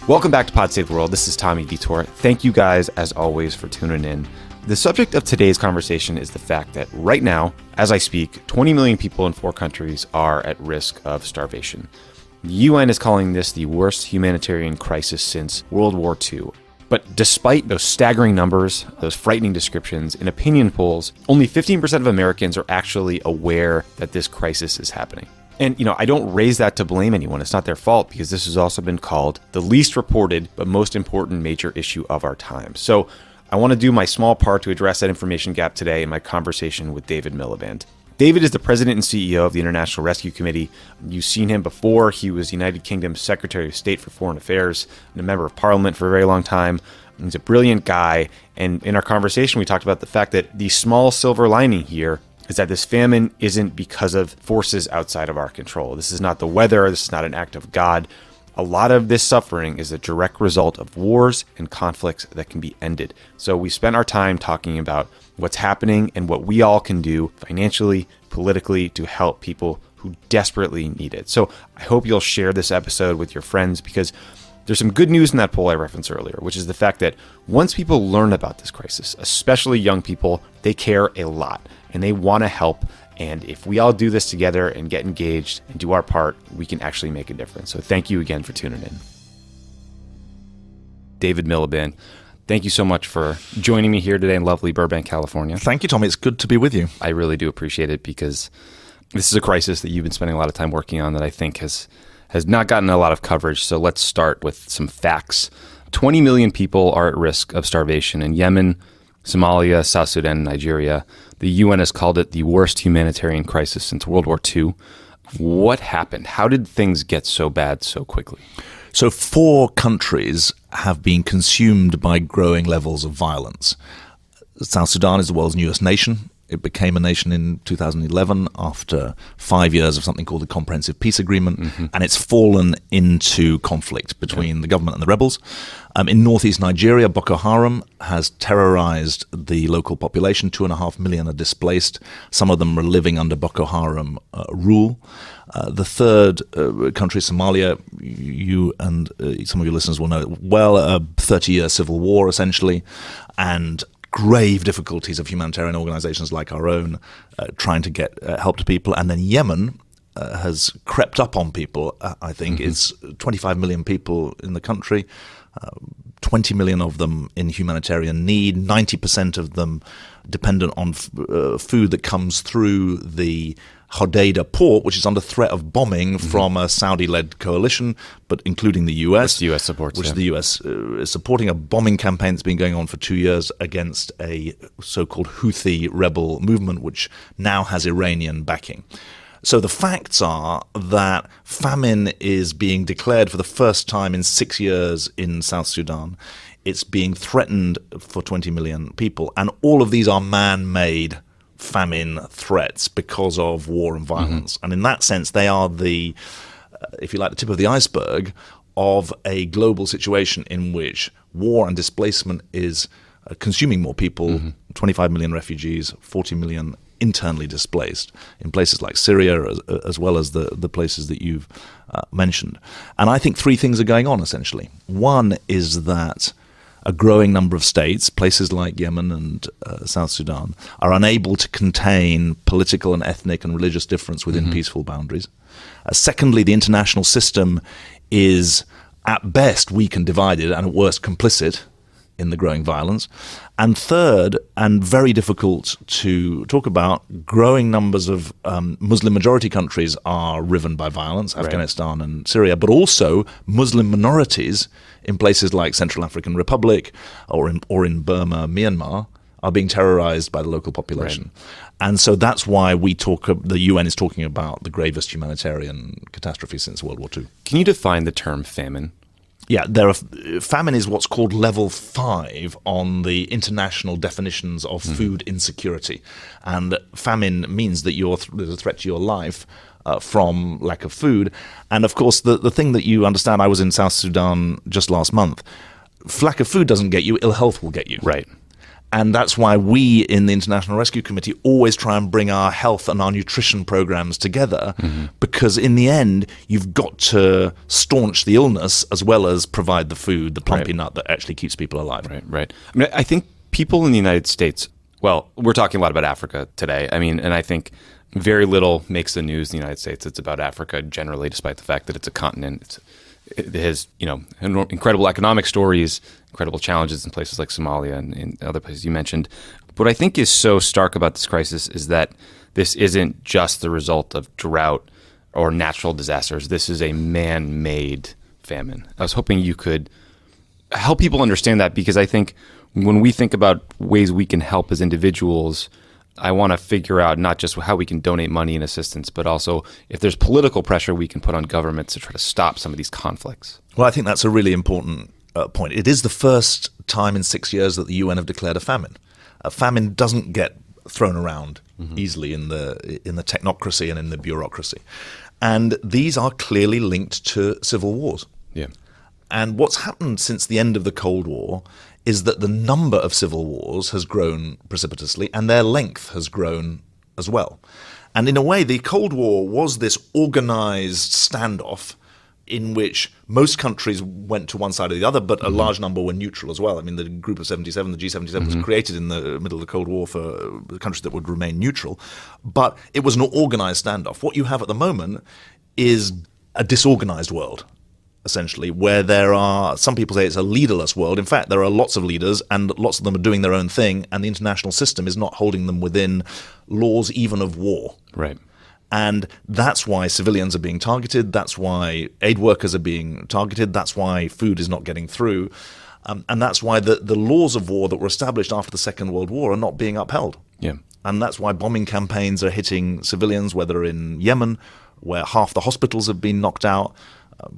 Welcome back to SaveThe World. This is Tommy Vietor. Thank you guys, as always, for tuning in. The subject of today's conversation is the fact that right now, as I speak, 20 million people in 4 countries are at risk of starvation. The UN is calling this the worst humanitarian crisis since World War II. But despite those staggering numbers, those frightening descriptions, in opinion polls, only 15% of Americans are actually aware that this crisis is happening. And, I don't raise that to blame anyone. It's not their fault, because this has also been called the least reported but most important major issue of our time. So I want to do my small part to address that information gap today in my conversation with David Miliband. David is the president and CEO of the International Rescue Committee. You've seen him before. He was United Kingdom's Secretary of State for Foreign Affairs and a member of Parliament for a very long time. He's a brilliant guy. And in our conversation, we talked about the fact that the small silver lining here is that this famine isn't because of forces outside of our control. This is not the weather. This is not an act of God. A lot of this suffering is a direct result of wars and conflicts that can be ended. So we spent our time talking about what's happening and what we all can do financially, politically, to help people who desperately need it. So I hope you'll share this episode with your friends, because there's some good news in that poll I referenced earlier, which is the fact that once people learn about this crisis, especially young people, they care a lot and they want to help. And if we all do this together and get engaged and do our part, we can actually make a difference. So thank you again for tuning in. David Miliband, thank you so much for joining me here today in lovely Burbank, California. Thank you, Tommy. It's good to be with you. I really do appreciate it, because this is a crisis that you've been spending a lot of time working on that I think has not gotten a lot of coverage. So let's start with some facts. 20 million people are at risk of starvation in Yemen, Somalia, South Sudan, and Nigeria. The UN has called it the worst humanitarian crisis since World War II. What happened? How did things get so bad so quickly? So 4 countries have been consumed by growing levels of violence. South Sudan is the world's newest nation. It became a nation in 2011 after 5 years of something called the Comprehensive Peace Agreement, and it's fallen into conflict between the government and the rebels. In northeast Nigeria, Boko Haram has terrorized the local population. 2.5 million are displaced. Some of them are living under Boko Haram rule. The third country, Somalia, you and some of your listeners will know well, a 30-year civil war, essentially, and grave difficulties of humanitarian organizations like our own trying to get help to people. And then Yemen has crept up on people, I think. It's 25 million people in the country, 20 million of them in humanitarian need, 90% of them dependent on food that comes through the Hodeidah port, which is under threat of bombing from a Saudi-led coalition, but including the US. Which the US supports. Which the US is supporting, a bombing campaign that's been going on for 2 years against a so-called Houthi rebel movement, which now has Iranian backing. So the facts are that famine is being declared for the first time in 6 years in South Sudan. It's being threatened for 20 million people, and all of these are man-made famine threats because of war and violence. And in that sense, they are the, if you like, the tip of the iceberg of a global situation in which war and displacement is consuming more people, 25 million refugees, 40 million internally displaced in places like Syria, as well as the places that you've mentioned. And I think 3 things are going on, essentially. One is that a growing number of states, places like Yemen and South Sudan, are unable to contain political and ethnic and religious difference within peaceful boundaries. Secondly, the international system is at best weak and divided, and at worst complicit in the growing violence. And third, and very difficult to talk about, growing numbers of Muslim majority countries are riven by violence, Afghanistan and Syria, but also Muslim minorities in places like Central African Republic or in Burma, Myanmar, are being terrorized by the local population. And so that's why the UN is talking about the gravest humanitarian catastrophe since World War II. Can you define the term famine? Yeah, famine is what's called level 5 on the international definitions of food insecurity. And famine means that there's a threat to your life from lack of food. And of course, the thing that you understand, I was in South Sudan just last month, lack of food doesn't get you, ill health will get you. Right. And that's why we in the International Rescue Committee always try and bring our health and our nutrition programs together, because in the end, you've got to staunch the illness as well as provide the food, the plumpy nut that actually keeps people alive. Right. I mean, I think people in the United States, well, we're talking a lot about Africa today. I mean, and I think very little makes the news in the United States. It's about Africa generally, despite the fact that it's a continent. It has, incredible economic stories, incredible challenges in places like Somalia and in other places you mentioned. What I think is so stark about this crisis is that this isn't just the result of drought or natural disasters. This is a man-made famine. I was hoping you could help people understand that, because I think when we think about ways we can help as individuals, I want to figure out not just how we can donate money and assistance, but also if there's political pressure we can put on governments to try to stop some of these conflicts. Well, I think that's a really important point. It is the first time in 6 years that the UN have declared a famine. A famine doesn't get thrown around easily in the technocracy and in the bureaucracy. And these are clearly linked to civil wars. Yeah. And what's happened since the end of the Cold War is that the number of civil wars has grown precipitously and their length has grown as well. And in a way, the Cold War was this organized standoff in which most countries went to one side or the other, but a large number were neutral as well. I mean, the Group of 77, the G77, was created in the middle of the Cold War for countries that would remain neutral. But it was an organized standoff. What you have at the moment is a disorganized world, essentially, where there are, some people say it's a leaderless world. In fact, there are lots of leaders and lots of them are doing their own thing, and the international system is not holding them within laws even of war. Right. And that's why civilians are being targeted. That's why aid workers are being targeted. That's why food is not getting through. And that's why the laws of war that were established after the Second World War are not being upheld. Yeah. And that's why bombing campaigns are hitting civilians, whether in Yemen, where half the hospitals have been knocked out,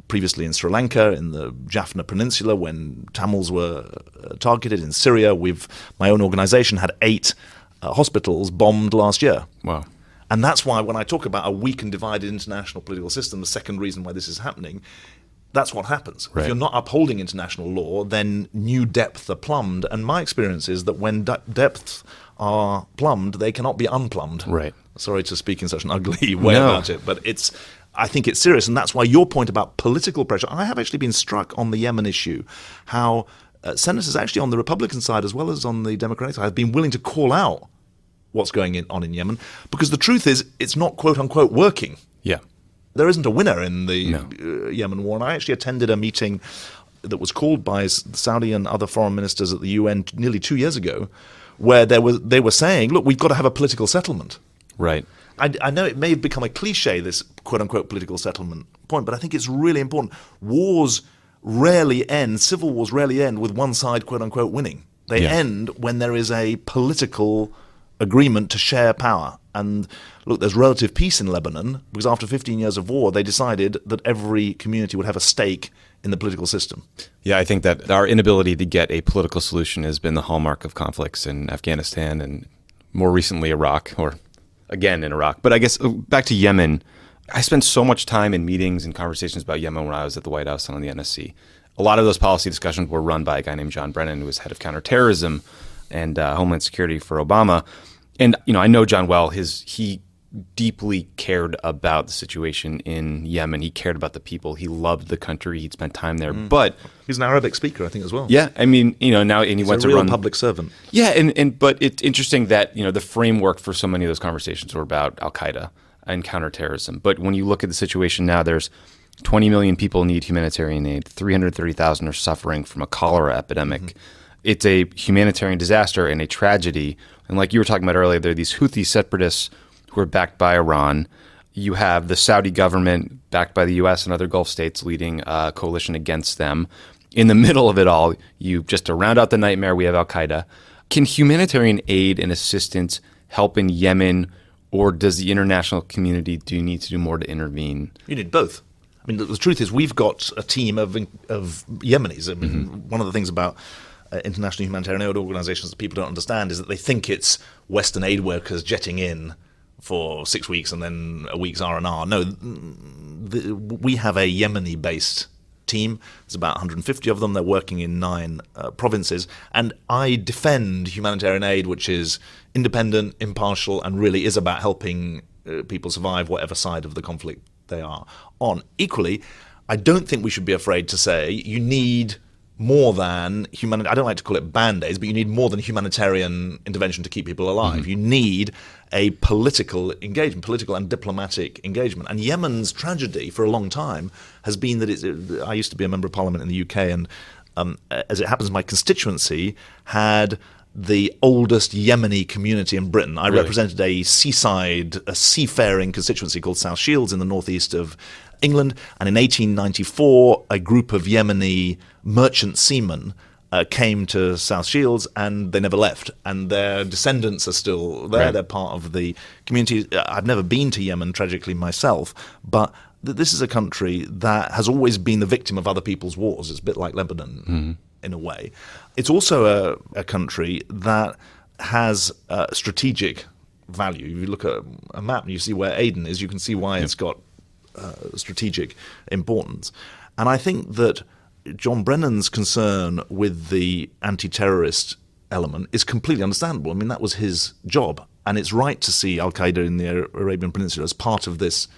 previously in Sri Lanka, in the Jaffna Peninsula, when Tamils were targeted, in Syria. My own organization had 8 hospitals bombed last year. Wow. And that's why when I talk about a weak and divided international political system, the second reason why this is happening, that's what happens. Right. If you're not upholding international law, then new depths are plumbed. And my experience is that when depths are plumbed, they cannot be unplumbed. Right. Sorry to speak in such an ugly way about it, but I think it's serious. And that's why your point about political pressure, I have actually been struck on the Yemen issue, how senators actually on the Republican side as well as on the Democratic side have been willing to call out what's going on in Yemen, because the truth is it's not quote unquote working. Yeah. There isn't a winner in the Yemen war. And I actually attended a meeting that was called by Saudi and other foreign ministers at the UN nearly 2 years ago, where they were saying, look, we've got to have a political settlement. Right. I know it may have become a cliche, this quote-unquote political settlement point, but I think it's really important. Wars rarely end, civil wars rarely end with one side quote-unquote winning. They end when there is a political agreement to share power. And look, there's relative peace in Lebanon because after 15 years of war, they decided that every community would have a stake in the political system. Yeah, I think that our inability to get a political solution has been the hallmark of conflicts in Afghanistan and more recently Iraq, or again in Iraq. But I guess back to Yemen, I spent so much time in meetings and conversations about Yemen when I was at the White House and on the NSC. A lot of those policy discussions were run by a guy named John Brennan, who was head of counterterrorism and Homeland Security for Obama. And, I know John well. He deeply cared about the situation in Yemen. He cared about the people. He loved the country. He'd spent time there. But he's an Arabic speaker, I think, as well. Yeah. I mean, now and he he's went a to real run public servant. Yeah. But it's interesting that, the framework for so many of those conversations were about Al-Qaeda and counterterrorism. But when you look at the situation now, there's 20 million people need humanitarian aid. 330,000 are suffering from a cholera epidemic. Mm-hmm. It's a humanitarian disaster and a tragedy. And like you were talking about earlier, there are these Houthi separatists who are backed by Iran. You have the Saudi government backed by the U.S. and other Gulf states leading a coalition against them. In the middle of it all, just to round out the nightmare, we have Al-Qaeda. Can humanitarian aid and assistance help in Yemen, or does the international community need to do more to intervene? You need both. I mean, the truth is we've got a team of Yemenis. I mean, one of the things about international humanitarian aid organizations that people don't understand is that they think it's Western aid workers jetting in for 6 weeks and then a week's R&R. No, we have a Yemeni-based team. There's about 150 of them. They're working in 9 provinces. And I defend humanitarian aid, which is independent, impartial, and really is about helping people survive whatever side of the conflict they are on. Equally, I don't think we should be afraid to say you need more than I don't like to call it band-aids, but you need more than humanitarian intervention to keep people alive. Mm-hmm. You need a political engagement, political and diplomatic engagement. And Yemen's tragedy for a long time has been that I used to be a member of parliament in the UK, and as it happens, my constituency had the oldest Yemeni community in Britain. I represented a seafaring constituency called South Shields in the northeast of England, and in 1894 a group of Yemeni merchant seamen came to South Shields, and they never left, and their descendants are still there. They're part of the community. I've never been to Yemen, tragically, myself, but this is a country that has always been the victim of other people's wars. It's a bit like Lebanon in a way. It's also a country that has strategic value. If you look at a map and you see where Aden is, you can see why it's got strategic importance. And I think that John Brennan's concern with the anti-terrorist element is completely understandable. I mean, that was his job, and it's right to see Al-Qaeda in the Arabian Peninsula as part of this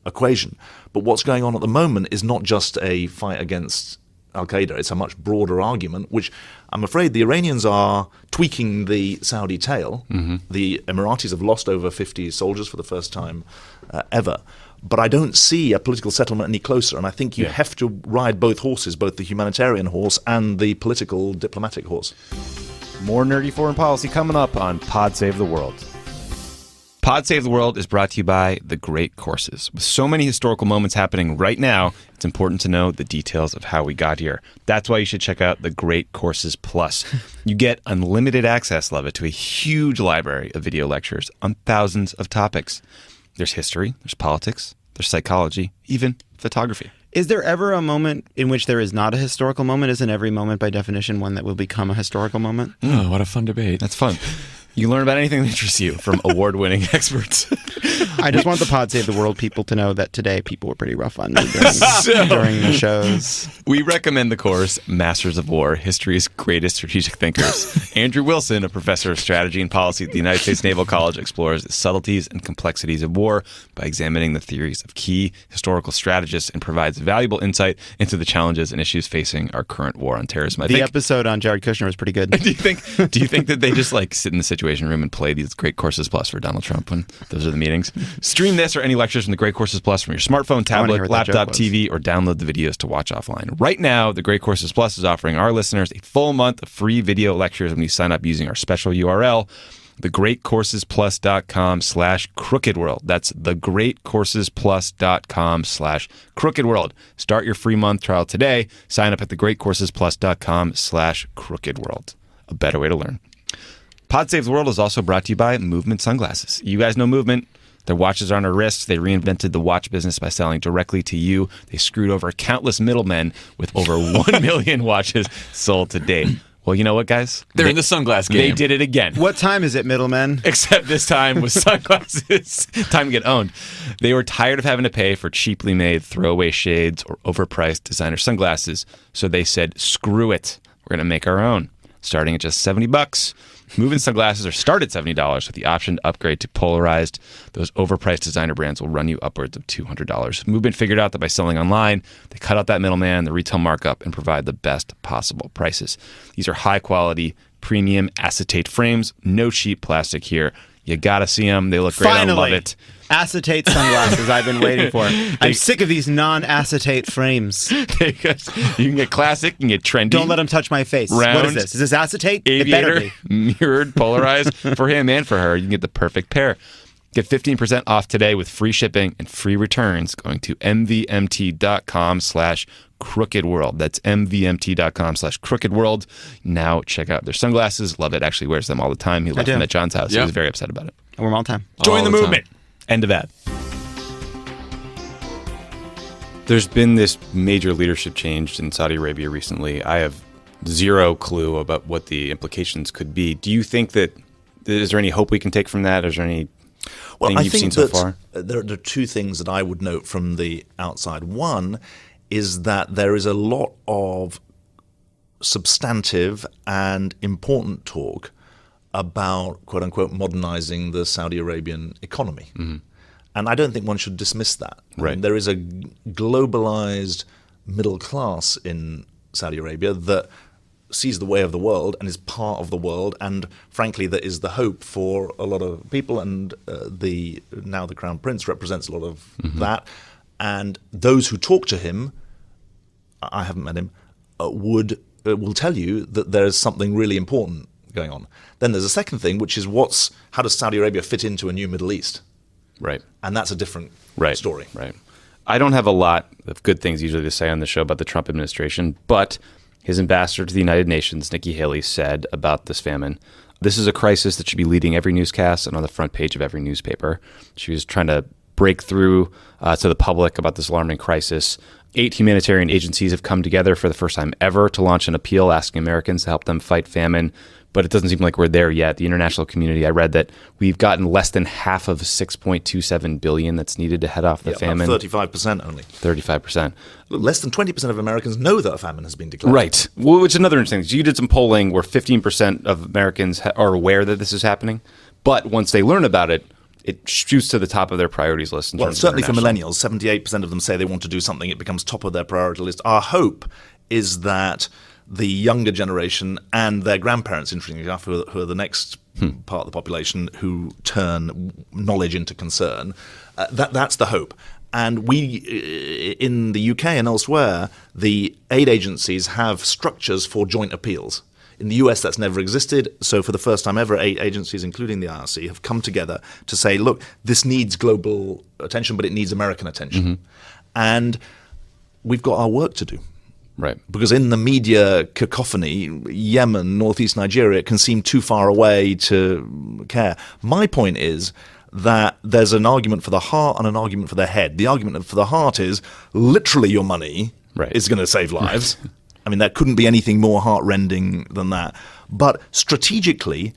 equation. But what's going on at the moment is not just a fight against Al-Qaeda. It's a much broader argument, which I'm afraid the Iranians are tweaking the Saudi tail. Mm-hmm. The Emiratis have lost over 50 soldiers for the first time ever. But I don't see a political settlement any closer, and I think you have to ride both horses, both the humanitarian horse and the political diplomatic horse. More nerdy foreign policy coming up on Pod Save the World. Pod Save the World is brought to you by The Great Courses. With so many historical moments happening right now, it's important to know the details of how we got here. That's why you should check out The Great Courses Plus. You get unlimited access, Lovett, to a huge library of video lectures on thousands of topics. There's history, there's politics, there's psychology, even photography. Is there ever a moment in which there is not a historical moment? Isn't every moment, by definition, one that will become a historical moment? Oh, what a fun debate. That's fun. You learn about anything that interests you from award-winning experts. I just want the Pod Save the World people to know that today people were pretty rough on me during the shows. We recommend the course, Masters of War, History's Greatest Strategic Thinkers. Andrew Wilson, a professor of strategy and policy at the United States Naval College, explores the subtleties and complexities of war by examining the theories of key historical strategists and provides valuable insight into the challenges and issues facing our current war on terrorism. The episode on Jared Kushner was pretty good. Do you think that they just like sit in the situation room and play these Great Courses Plus for Donald Trump when those are the meetings? Stream this or any lectures from the Great Courses Plus from your smartphone, tablet, laptop, TV, or download the videos to watch offline. Right now, the Great Courses Plus is offering our listeners a full month of free video lectures when you sign up using our special URL, thegreatcoursesplus.com/crookedworld. That's thegreatcoursesplus.com/crookedworld. Start your free month trial today. Sign up at thegreatcoursesplus.com/crookedworld. A better way to learn. Pod Save the World is also brought to you by Movement Sunglasses. You guys know Movement. Their watches are on our wrists. They reinvented the watch business by selling directly to you. They screwed over countless middlemen with over 1 million watches sold to date. Well, you know what, guys? They're in the sunglass game. They did it again. What time is it, middlemen? Except this time with sunglasses. Time to get owned. They were tired of having to pay for cheaply made throwaway shades or overpriced designer sunglasses. So they said, screw it. We're going to make our own. Starting at just $70. Movement sunglasses are start at $70 with the option to upgrade to polarized. Those overpriced designer brands will run you upwards of $200. Movement figured out that by selling online, they cut out that middleman, the retail markup, and provide the best possible prices. These are high-quality, premium acetate frames. No cheap plastic here. You got to see them. They look great. I love it. Acetate sunglasses I've been waiting for. I'm sick of these non-acetate frames. You can get classic, you can get trendy. Don't let them touch my face. Round, what is this? Is this acetate? Aviator, it better be. Mirrored, polarized. For him and for her, you can get the perfect pair. Get 15% off today with free shipping and free returns going to mvmt.com/crookedworld. That's mvmt.com/crookedworld. Now check out their sunglasses. Love it. Actually wears them all the time. He left them at John's house. He was very upset about it. I wear them all the time. Join the movement. End of ad. There's been this major leadership change in Saudi Arabia recently. I have zero clue about what the implications could be. Do you think that, is there any hope we can take from that? Is there any thing you've seen so far? There are two things that I would note from the outside. One is that there is a lot of substantive and important talk about, quote unquote, modernizing the Saudi Arabian economy. And I don't think one should dismiss that. I mean, there is a globalized middle class in Saudi Arabia that sees the way of the world and is part of the world, and frankly that is the hope for a lot of people, and now the Crown Prince represents a lot of that. And those who talk to him, I haven't met him, will tell you that there's something really important going on. Then there's a second thing, which is how does Saudi Arabia fit into a new Middle East? Right. And that's a different story. Right. I don't have a lot of good things usually to say on the show about the Trump administration, but his ambassador to the United Nations, Nikki Haley, said about this famine, "This is a crisis that should be leading every newscast and on the front page of every newspaper." She was trying to break through to the public about this alarming crisis. 8 humanitarian agencies have come together for the first time ever to launch an appeal asking Americans to help them fight famine, but it doesn't seem like we're there yet. The international community, I read that we've gotten less than half of $6.27 billion that's needed to head off the famine. 35% only. 35%. Less than 20% of Americans know that a famine has been declared. Right. Well, which is another interesting thing. You did some polling where 15% of Americans are aware that this is happening, but once they learn about it, it shoots to the top of their priorities list. Well, certainly for millennials, 78% of them say they want to do something. It becomes top of their priority list. Our hope is that the younger generation and their grandparents, interestingly enough, who are the next part of the population who turn knowledge into concern, that's the hope. And we, in the UK and elsewhere, the aid agencies have structures for joint appeals. In the US, that's never existed. So for the first time ever, 8 agencies, including the IRC, have come together to say, look, this needs global attention, but it needs American attention. And we've got our work to do. Right. Because in the media cacophony, Yemen, northeast Nigeria can seem too far away to care. My point is that there's an argument for the heart and an argument for the head. The argument for the heart is literally your money is going to save lives. I mean, there couldn't be anything more heart-rending than that. But strategically,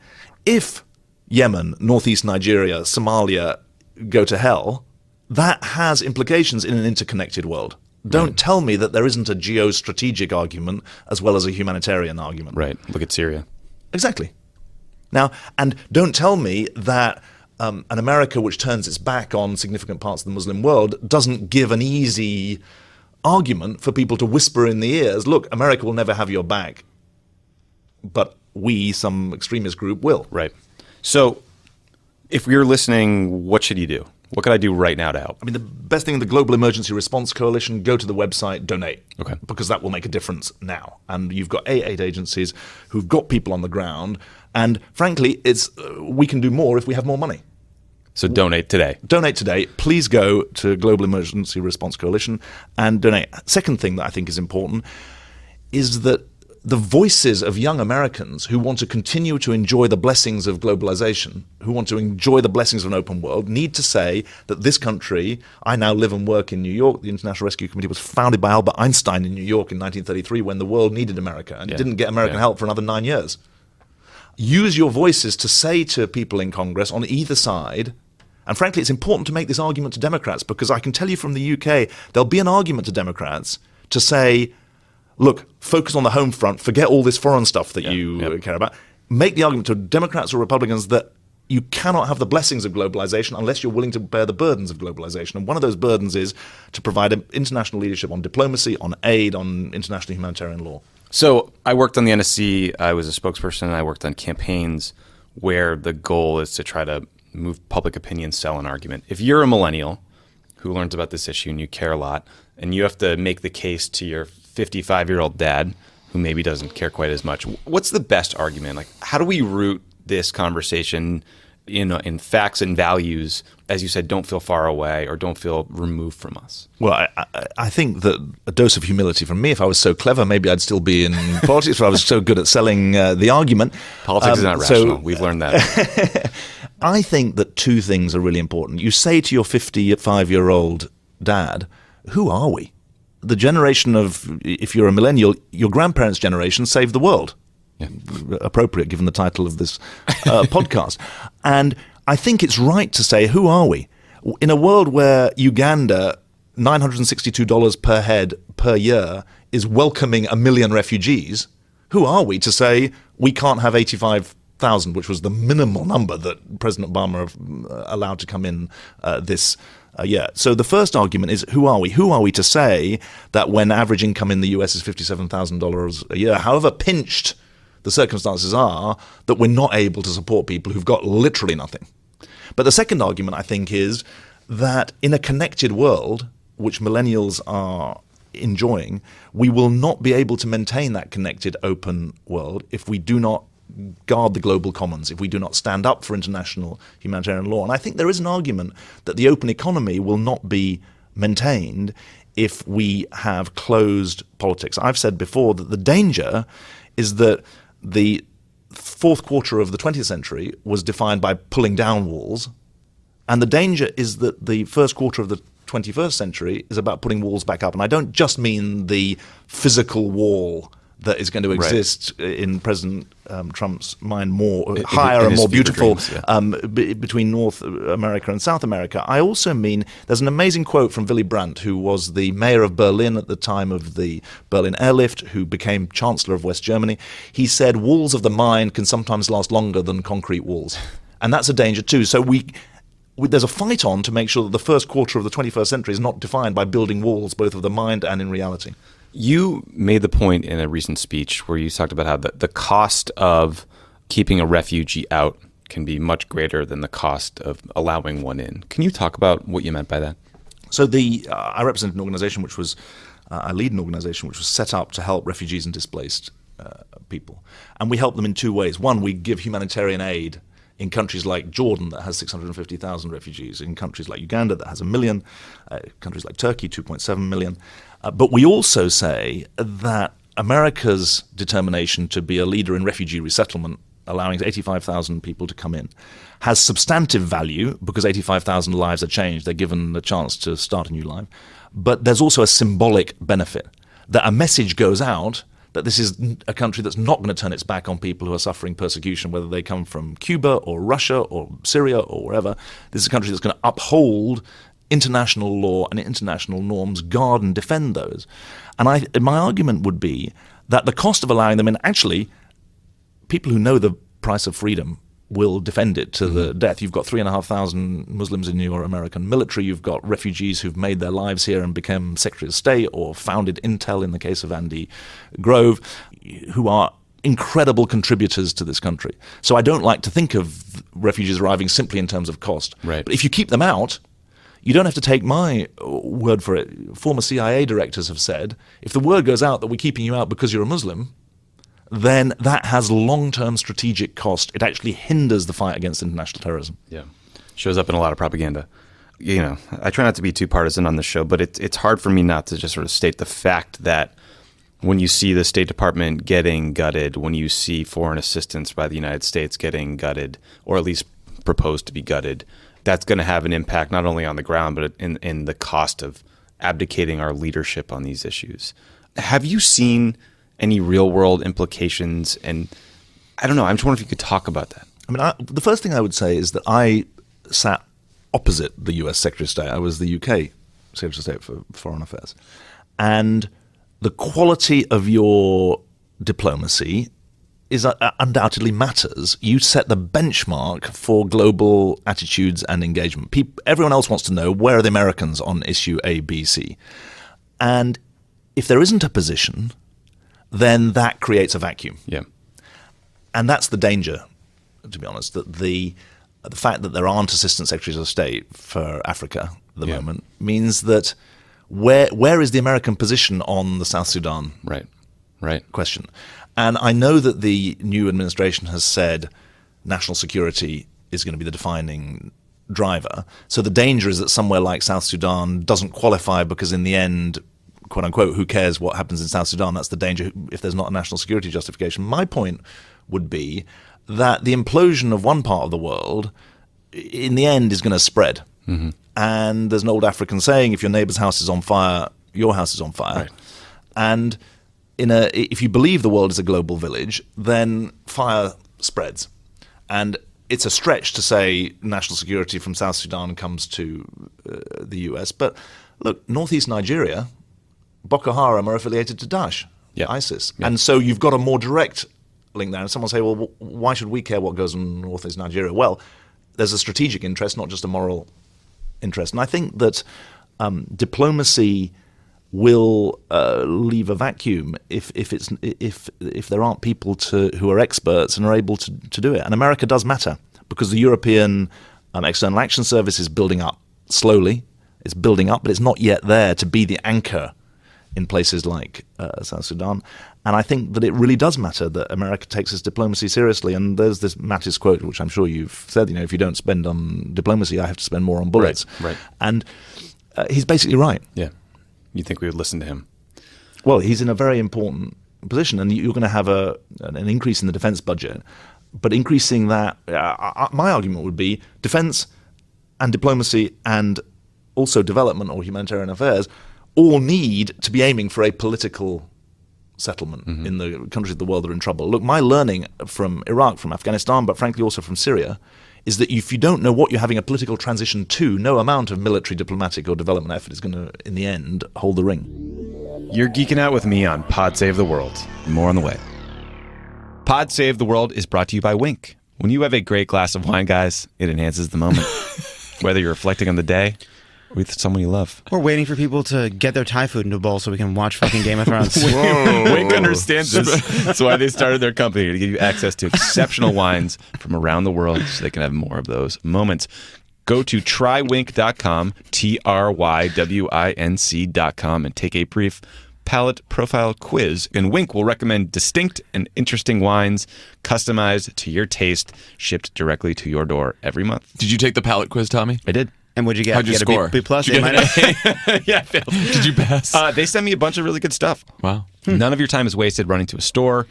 if Yemen, northeast Nigeria, Somalia go to hell, that has implications in an interconnected world. Don't tell me that there isn't a geostrategic argument as well as a humanitarian argument. Right. Look at Syria. Exactly. Now, and don't tell me that an America which turns its back on significant parts of the Muslim world doesn't give an easy argument for people to whisper in the ears, look, America will never have your back, but we, some extremist group, will. Right. So if you're listening, what should you do? What can I do right now to help? I mean, the best thing, the Global Emergency Response Coalition, go to the website, donate. Okay. Because that will make a difference now. And you've got 8 agencies who've got people on the ground. And frankly, we can do more if we have more money. So donate today. Donate today. Please go to Global Emergency Response Coalition and donate. Second thing that I think is important is that the voices of young Americans who want to continue to enjoy the blessings of globalization, who want to enjoy the blessings of an open world, need to say that this country, I now live and work in New York. The International Rescue Committee was founded by Albert Einstein in New York in 1933 when the world needed America, and it didn't get American help for another 9 years. Use your voices to say to people in Congress on either side, and frankly, it's important to make this argument to Democrats, because I can tell you from the UK, there'll be an argument to Democrats to say, look, focus on the home front, forget all this foreign stuff that you care about. Make the argument to Democrats or Republicans that you cannot have the blessings of globalization unless you're willing to bear the burdens of globalization. And one of those burdens is to provide international leadership on diplomacy, on aid, on international humanitarian law. So I worked on the NSC. I was a spokesperson, and I worked on campaigns where the goal is to try to move public opinion, sell an argument. If you're a millennial who learns about this issue and you care a lot, and you have to make the case to your 55-year-old dad who maybe doesn't care quite as much, what's the best argument? Like, how do we root this conversation in facts and values? As you said, don't feel far away or don't feel removed from us. Well, I think that a dose of humility from me, if I was so clever, maybe I'd still be in politics, if I was so good at selling the argument. Politics is not rational. We've learned that. I think that 2 things are really important. You say to your 55-year-old dad, who are we? The generation of, if you're a millennial, your grandparents' generation saved the world. Yeah. Appropriate given the title of this podcast. And I think it's right to say, who are we? In a world where Uganda $962 per head per year is welcoming 1 million refugees, who are we to say we can't have 85,000, which was the minimal number that President Obama allowed to come in this year? So the first argument is, who are we? Who are we to say that when average income in the US is $57,000 a year, however pinched the circumstances are, that we're not able to support people who've got literally nothing? But the second argument, I think, is that in a connected world, which millennials are enjoying, we will not be able to maintain that connected, open world if we do not guard the global commons, if we do not stand up for international humanitarian law. And I think there is an argument that the open economy will not be maintained if we have closed politics. I've said before that the danger is that the fourth quarter of the 20th century was defined by pulling down walls, and the danger is that the first quarter of the 21st century is about putting walls back up. And I don't just mean the physical wall that is going to exist in President Trump's mind, higher and more beautiful between North America and South America. I also mean, there's an amazing quote from Willy Brandt, who was the mayor of Berlin at the time of the Berlin airlift, who became Chancellor of West Germany. He said, walls of the mind can sometimes last longer than concrete walls. And that's a danger too. So there's a fight on to make sure that the first quarter of the 21st century is not defined by building walls, both of the mind and in reality. You made the point in a recent speech where you talked about how the cost of keeping a refugee out can be much greater than the cost of allowing one in. Can you talk about what you meant by that? So I represent an organization I lead an organization which was set up to help refugees and displaced people. And we help them in two ways. One, we give humanitarian aid in countries like Jordan that has 650,000 refugees, in countries like Uganda that has 1 million, countries like Turkey, 2.7 million. But we also say that America's determination to be a leader in refugee resettlement, allowing 85,000 people to come in, has substantive value because 85,000 lives are changed. They're given the chance to start a new life. But there's also a symbolic benefit, that a message goes out that this is a country that's not going to turn its back on people who are suffering persecution, whether they come from Cuba or Russia or Syria or wherever. This is a country that's going to uphold international law and international norms, guard and defend those. And my argument would be that the cost of allowing them in, actually, people who know the price of freedom will defend it to the death. You've got 3,500 Muslims in your American military. You've got refugees who've made their lives here and become Secretary of State or founded Intel in the case of Andy Grove, who are incredible contributors to this country. So I don't like to think of refugees arriving simply in terms of cost. Right. But if you keep them out, you don't have to take my word for it. Former CIA directors have said, if the word goes out that we're keeping you out because you're a Muslim, then that has long-term strategic cost. It actually hinders the fight against international terrorism. Yeah. Shows up in a lot of propaganda. You know, I try not to be too partisan on the show, but it's hard for me not to just sort of state the fact that when you see the State Department getting gutted, when you see foreign assistance by the United States getting gutted, or at least proposed to be gutted, that's going to have an impact not only on the ground, but in the cost of abdicating our leadership on these issues. Have you seen any real-world implications? And I don't know, I'm just wondering if you could talk about that. I mean, the first thing I would say is that I sat opposite the US Secretary of State. I was the UK Secretary of State for Foreign Affairs. And the quality of your diplomacy is undoubtedly matters. You set the benchmark for global attitudes and engagement. Everyone else wants to know, where are the Americans on issue A, B, C? And if there isn't a position, then that creates a vacuum. Yeah. And that's the danger, to be honest, that the fact that there aren't assistant secretaries of state for Africa at the moment means that where is the American position on the South Sudan question? And I know that the new administration has said national security is going to be the defining driver. So the danger is that somewhere like South Sudan doesn't qualify because in the end, quote unquote, who cares what happens in South Sudan? That's the danger if there's not a national security justification. My point would be that the implosion of one part of the world in the end is going to spread. Mm-hmm. And there's an old African saying, if your neighbor's house is on fire, your house is on fire. Right. And if you believe the world is a global village, then fire spreads. And it's a stretch to say national security from South Sudan comes to the US, but look, northeast Nigeria, Boko Haram are affiliated to Daesh, ISIS. Yeah. And so you've got a more direct link there. And someone say, well, why should we care what goes on in northeast Nigeria? Well, there's a strategic interest, not just a moral interest. And I think that diplomacy will leave a vacuum if there aren't people who are experts and are able to do it. And America does matter because the European External Action Service is building up slowly. It's building up, but it's not yet there to be the anchor in places like South Sudan. And I think that it really does matter that America takes its diplomacy seriously. And there's this Mattis quote, which I'm sure you've said, if you don't spend on diplomacy, I have to spend more on bullets. Right. And he's basically right. Yeah. You think we would listen to him? Well, he's in a very important position, and you're going to have an increase in the defense budget. But increasing that, my argument would be defense and diplomacy and also development or humanitarian affairs all need to be aiming for a political settlement in the countries of the world that are in trouble. Look, my learning from Iraq, from Afghanistan, but frankly also from Syria, is that if you don't know what you're having a political transition to, no amount of military, diplomatic, or development effort is going to, in the end, hold the ring. You're geeking out with me on Pod Save the World. More on the way. Pod Save the World is brought to you by Wink. When you have a great glass of wine, guys, it enhances the moment. Whether you're reflecting on the day or with someone you love. We're waiting for people to get their Thai food into a bowl so we can watch fucking Game of Thrones. Wink understands this. That's why they started their company, to give you access to exceptional wines from around the world so they can have more of those moments. Go to trywink.com, trywinc.com, and take a brief palate profile quiz. And Wink will recommend distinct and interesting wines customized to your taste, shipped directly to your door every month. Did you take the palate quiz, Tommy? I did. And what'd you get? How'd you score? B plus? Did you get an A? Yeah, I failed. Did you pass? They sent me a bunch of really good stuff. Wow. None of your time is wasted running to a store.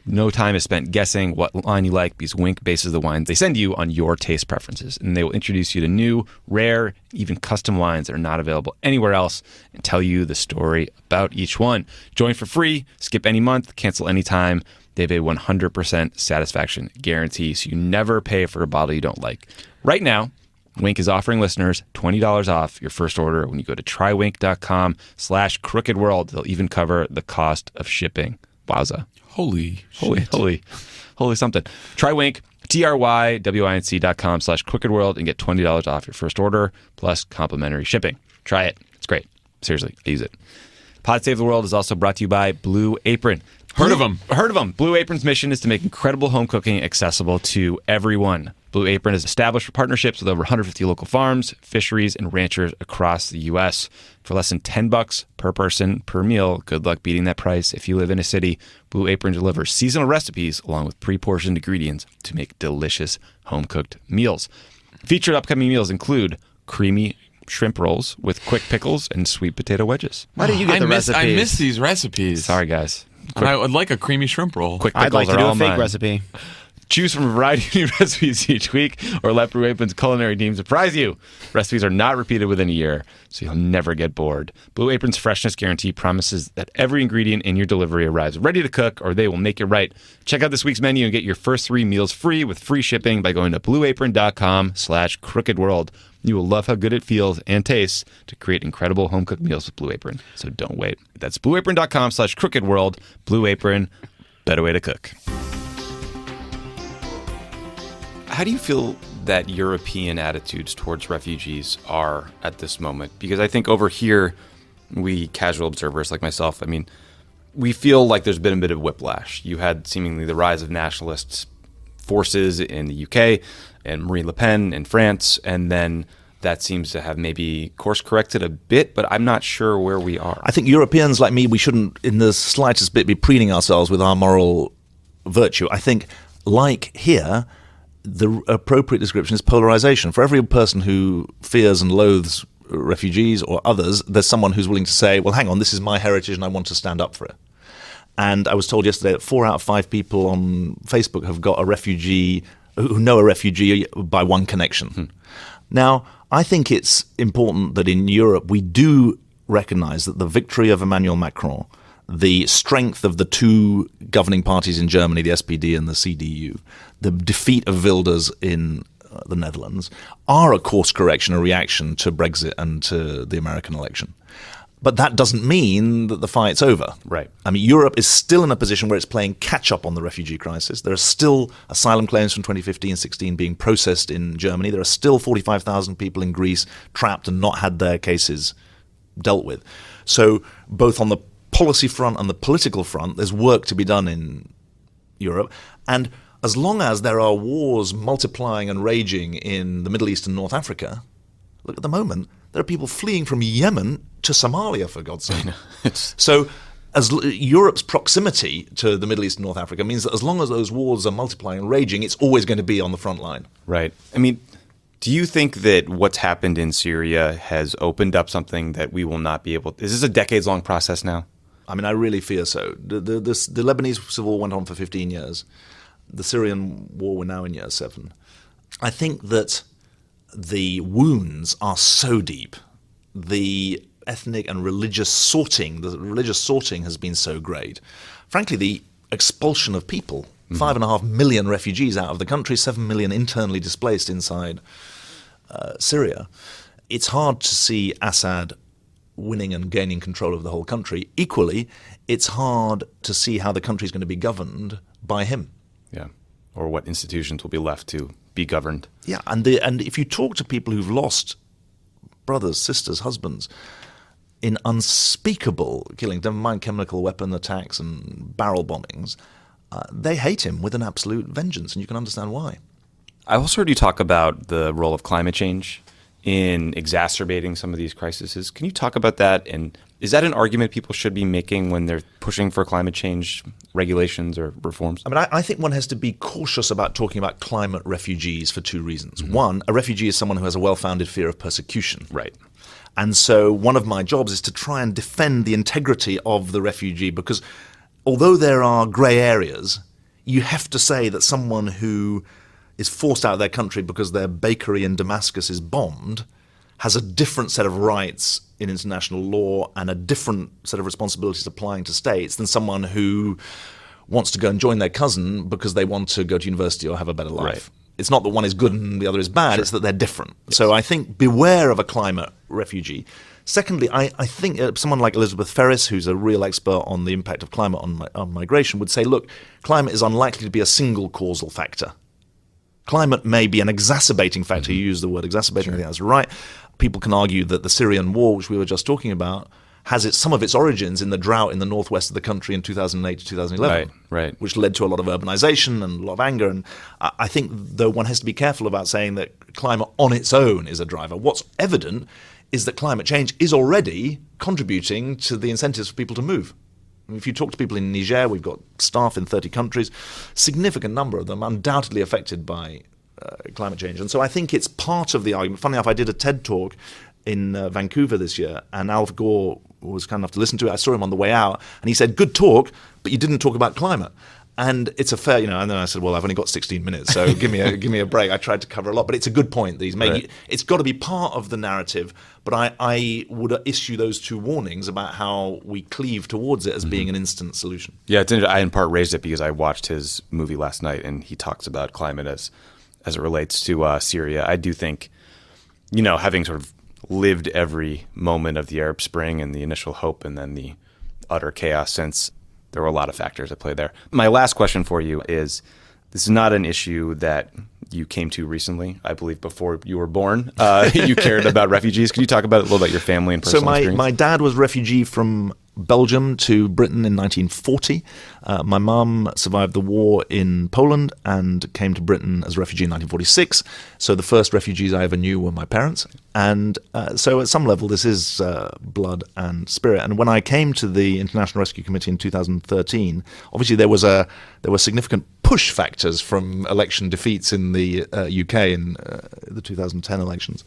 No time is spent guessing what wine you like, because Wink bases the wines they send you on your taste preferences. And they will introduce you to new, rare, even custom wines that are not available anywhere else and tell you the story about each one. Join for free, skip any month, cancel anytime. They have a 100% satisfaction guarantee, so you never pay for a bottle you don't like. Right now, Wink is offering listeners $20 off your first order when you go to trywink.com/crookedworld. They'll even cover the cost of shipping. Wowza. Holy something. Try Wink, trywinc.com/crookedworld and get $20 off your first order plus complimentary shipping. Try it. It's great. Seriously, I use it. Pod Save the World is also brought to you by Blue Apron. Heard of them. Blue Apron's mission is to make incredible home cooking accessible to everyone. Blue Apron has established partnerships with over 150 local farms, fisheries, and ranchers across the U.S. For less than $10 per person per meal, good luck beating that price if you live in a city. Blue Apron delivers seasonal recipes along with pre-portioned ingredients to make delicious home-cooked meals. Featured upcoming meals include creamy shrimp rolls with quick pickles and sweet potato wedges. Why did you get the recipes? I miss these recipes. Sorry, guys. And I would like a creamy shrimp roll. Quick I'd pickles like to are do all a fake mine. recipe. Choose from a variety of new recipes each week, or let Blue Apron's culinary team surprise you. Recipes are not repeated within a year, so you'll never get bored. Blue Apron's freshness guarantee promises that every ingredient in your delivery arrives ready to cook, or they will make it right. Check out this week's menu and get your first 3 meals free with free shipping by going to blueapron.com/crookedworld. You will love how good it feels and tastes to create incredible home-cooked meals with Blue Apron. So don't wait. That's blueapron.com/crookedworld. Blue Apron, better way to cook. How do you feel that European attitudes towards refugees are at this moment? Because I think over here, we casual observers like myself, we feel like there's been a bit of whiplash. You had seemingly the rise of nationalist forces in the UK and Marine Le Pen in France, and then that seems to have maybe course corrected a bit, but I'm not sure where we are. I think Europeans like me, we shouldn't in the slightest bit be preening ourselves with our moral virtue. I think, like here, the appropriate description is polarization. For every person who fears and loathes refugees or others, there's someone who's willing to say, well, hang on, this is my heritage and I want to stand up for it. And I was told yesterday that 4 out of 5 people on Facebook have got a refugee, who know a refugee by one connection. Now, I think it's important that in Europe we do recognize that the victory of Emmanuel Macron, the strength of the 2 governing parties in Germany, the SPD and the CDU, the defeat of Wilders in the Netherlands, are a course correction, a reaction to Brexit and to the American election. But that doesn't mean that the fight's over. Right. I mean, Europe is still in a position where it's playing catch-up on the refugee crisis. There are still asylum claims from 2015-16 being processed in Germany. There are still 45,000 people in Greece trapped and not had their cases dealt with. So both on the policy front and the political front, there's work to be done in Europe. And as long as there are wars multiplying and raging in the Middle East and North Africa, look, at the moment, there are people fleeing from Yemen to Somalia, for God's sake. So as Europe's proximity to the Middle East and North Africa means that as long as those wars are multiplying and raging, it's always going to be on the front line. Right. I mean, do you think that what's happened in Syria has opened up something that we will not be able to? Is this a decades-long process now? I mean, I really fear so. The Lebanese civil war went on for 15 years. The Syrian war, we're now in year 7. I think that the wounds are so deep. The ethnic and religious sorting, has been so great. Frankly, the expulsion of people, 5.5 million refugees out of the country, 7 million internally displaced inside Syria. It's hard to see Assad winning and gaining control of the whole country. Equally, it's hard to see how the country is going to be governed by him. Yeah. Or what institutions will be left to be governed. Yeah, and if you talk to people who've lost brothers, sisters, husbands in unspeakable killing, never mind chemical weapon attacks and barrel bombings, they hate him with an absolute vengeance, and you can understand why. I also heard you talk about the role of climate change in exacerbating some of these crises. Can you talk about that? And is that an argument people should be making when they're pushing for climate change regulations or reforms? I mean, I think one has to be cautious about talking about climate refugees for 2 reasons. One, a refugee is someone who has a well-founded fear of persecution. Right. And so one of my jobs is to try and defend the integrity of the refugee, because although there are grey areas, you have to say that someone who is forced out of their country because their bakery in Damascus is bombed has a different set of rights in international law and a different set of responsibilities applying to states than someone who wants to go and join their cousin because they want to go to university or have a better life. Right. It's not that one is good and the other is bad, it's that they're different. Yes. So I think beware of a climate refugee. Secondly, I think someone like Elizabeth Ferris, who's a real expert on the impact of climate on migration, would say, look, climate is unlikely to be a single causal factor. Climate may be an exacerbating factor. You use the word exacerbating, I think that's right. People can argue that the Syrian war, which we were just talking about, has some of its origins in the drought in the northwest of the country in 2008 to 2011, right. which led to a lot of urbanization and a lot of anger. And I think, though, one has to be careful about saying that climate on its own is a driver. What's evident is that climate change is already contributing to the incentives for people to move. I mean, if you talk to people in Niger, we've got staff in 30 countries, significant number of them undoubtedly affected by climate change. And so I think it's part of the argument. Funny enough, I did a TED talk in Vancouver this year, and Al Gore was kind enough to listen to it. I saw him on the way out, and he said, good talk, but you didn't talk about climate. And it's a fair, and then I said, well, I've only got 16 minutes, so give me a break. I tried to cover a lot, but it's a good point that he's making. Right. It's got to be part of the narrative, but I would issue those 2 warnings about how we cleave towards it as being an instant solution. Yeah, it's I in part raised it because I watched his movie last night, and he talks about climate as it relates to Syria. I do think, having sort of lived every moment of the Arab Spring and the initial hope and then the utter chaos since, there were a lot of factors at play there. My last question for you is, this is not an issue that you came to recently. I believe before you were born, you cared about refugees. Can you talk about a little bit your family and personal experience? So my dad was refugee from Belgium to Britain in 1940. My mum survived the war in Poland and came to Britain as a refugee in 1946. So the first refugees I ever knew were my parents. And so at some level, this is blood and spirit. And when I came to the International Rescue Committee in 2013, obviously there were significant push factors from election defeats in the UK in the 2010 elections.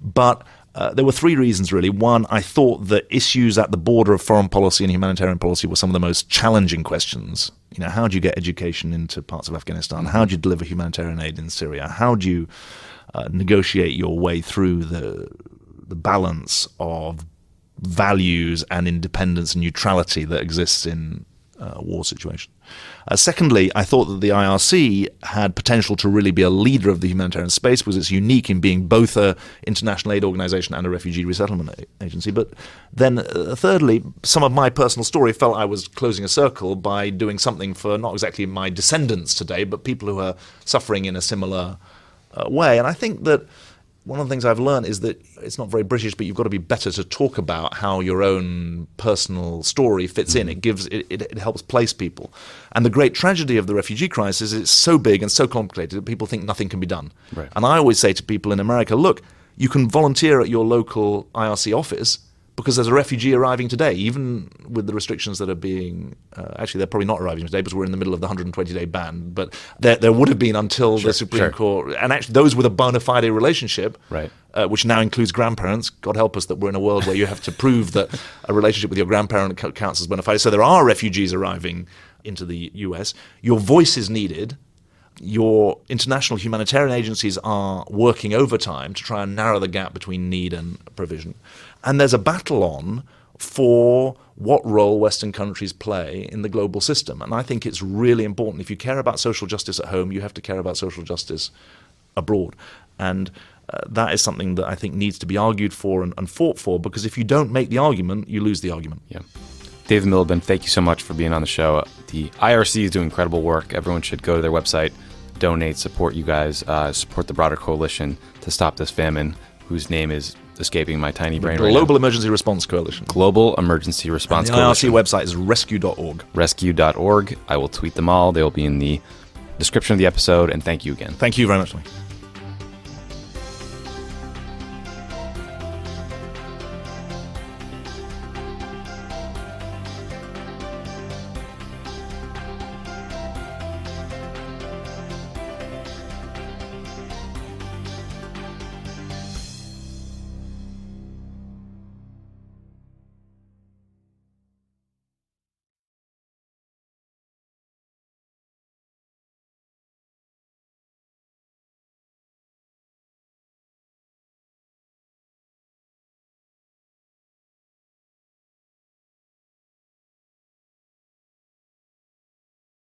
But there were 3 reasons, really. One, I thought that issues at the border of foreign policy and humanitarian policy were some of the most challenging questions. How do you get education into parts of Afghanistan? How do you deliver humanitarian aid in Syria? How do you negotiate your way through the balance of values and independence and neutrality that exists in war situation. Secondly, I thought that the IRC had potential to really be a leader of the humanitarian space because it's unique in being both an international aid organization and a refugee resettlement agency. But then thirdly, some of my personal story felt I was closing a circle by doing something for not exactly my descendants today, but people who are suffering in a similar way. And I think that one of the things I've learned is that it's not very British, but you've got to be better to talk about how your own personal story fits in. It helps place people. And the great tragedy of the refugee crisis is it's so big and so complicated that people think nothing can be done. Right. And I always say to people in America, look, you can volunteer at your local IRC office because there's a refugee arriving today, even with the restrictions that are being actually they're probably not arriving today because we're in the middle of the 120-day ban, but there would have been until the Supreme Court, and actually those with a bona fide relationship, right. Which now includes grandparents. God help us that we're in a world where you have to prove that a relationship with your grandparent counts as bona fide. So there are refugees arriving into the US. Your voice is needed. Your international humanitarian agencies are working overtime to try and narrow the gap between need and provision. And there's a battle on for what role Western countries play in the global system. And I think it's really important. If you care about social justice at home, you have to care about social justice abroad. And that is something that I think needs to be argued for and fought for, because if you don't make the argument, you lose the argument. Yeah. David Miliband, thank you so much for being on the show. The IRC is doing incredible work. Everyone should go to their website, donate, support you guys, support the broader coalition to stop this famine, whose name is escaping my tiny brain right now. Global Emergency Response Coalition. Global Emergency Response and the Coalition. IRC website is rescue.org. Rescue.org. I will tweet them all. They will be in the description of the episode, and thank you again. Thank you very much, Mike.